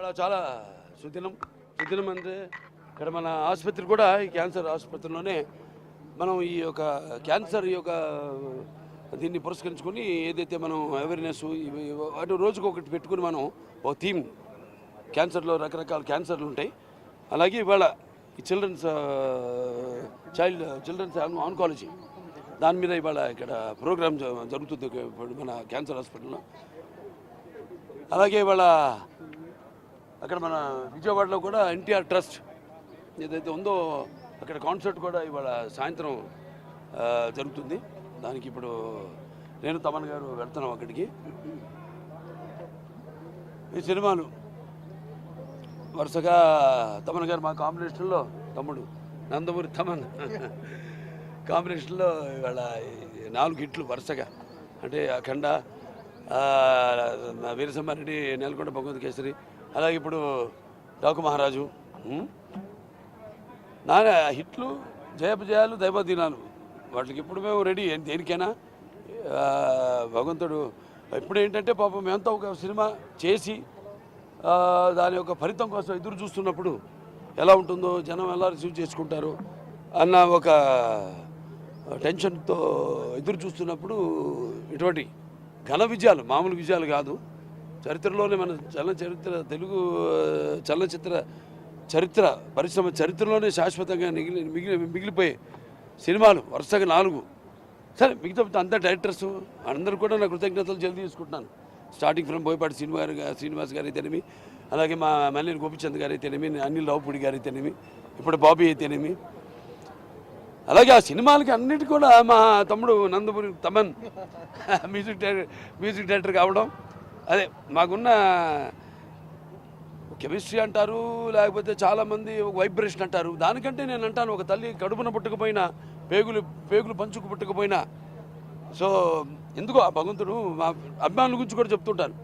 ఇవాళ చాలా సుదినం అంటే ఇక్కడ మన ఆసుపత్రి కూడా ఈ క్యాన్సర్ ఆసుపత్రిలోనే మనం ఈ యొక్క క్యాన్సర్ ఈ యొక్క దీన్ని పురస్కరించుకొని ఏదైతే మనం అవేర్నెస్ అటు రోజుకు ఒకటి పెట్టుకుని మనం ఒక థీమ్ క్యాన్సర్లో రకరకాల క్యాన్సర్లు ఉంటాయి. అలాగే ఇవాళ ఈ చిల్డ్రన్స్ ఆన్కాలజీ దాని మీద ఇవాళ ఇక్కడ ప్రోగ్రామ్ జరుగుతుంది మన క్యాన్సర్ హాస్పిటల్లో. అలాగే ఇవాళ అక్కడ మన విజయవాడలో కూడా ఎన్టీఆర్ ట్రస్ట్ ఏదైతే ఉందో అక్కడ కాన్సర్ట్ కూడా ఇవాళ సాయంత్రం జరుగుతుంది. దానికి ఇప్పుడు నేను తమన్ గారు వెళ్తున్నాం అక్కడికి. ఈ సినిమాలు వరుసగా తమన్ గారు మా కాంబినేషన్లో తమ్ముడు నందమూరి తమన్ కాంబినేషన్లో ఇవాళ 4 హిట్లు వరుసగా, అంటే అఖండ, వీరసింహారెడ్డి, నెలకొండ భగవంత్ కేసరి, అలాగే ఇప్పుడు డాకు మహారాజు. నాన్న హిట్లు, జయపజయాలు, దైవదీనాలు, వాటికి ఇప్పుడు మేము రెడీ దేనికైనా. భగవంతుడు ఇప్పుడు ఏంటంటే పాపం మేమంతా ఒక సినిమా చేసి దాని యొక్క ఫలితం కోసం ఎదురు చూస్తున్నప్పుడు ఎలా ఉంటుందో, జనం ఎలా రిసీవ్ చేసుకుంటారు అన్న ఒక టెన్షన్తో ఎదురు చూస్తున్నప్పుడు ఇటువంటి ఘన విజయాలు, మామూలు విజయాలు కాదు, చరిత్రలోనే మన తెలుగు చలనచిత్ర చరిత్ర పరిశ్రమ చరిత్రలోనే శాశ్వతంగా మిగిలిపోయే సినిమాలు వరుసగా 4. సరే మిగతా అంతా డైరెక్టర్స్ అందరూ కూడా నా కృతజ్ఞతలు జల్దీ తీసుకుంటున్నాను. స్టార్టింగ్ ఫ్రమ్ బోయపాటి శ్రీనివాస్ గారు అయితేనేమి, అలాగే మా మల్లేని గోపిచంద్ గారు అయితేనేమి, అనిల్ రావుపూడి గారు అయితేనేమి, ఇప్పుడు బాబీ అయితేనేమి, అలాగే ఆ సినిమాలకి అన్నిటి కూడా మా తమ్ముడు నందమూరి తమన్ మ్యూజిక్ డైరెక్టర్ కావడం, అదే మాకున్న కెమిస్ట్రీ అంటారు, లేకపోతే చాలామంది వైబ్రేషన్ అంటారు. దానికంటే నేను అంటాను, ఒక తల్లి కడుపున పుట్టకపోయినా, పేగులు పంచుకు పుట్టకపోయినా, సో ఎందుకో ఆ భగవంతుడు మా అభిమానుల గురించి కూడా చెప్తుంటాను.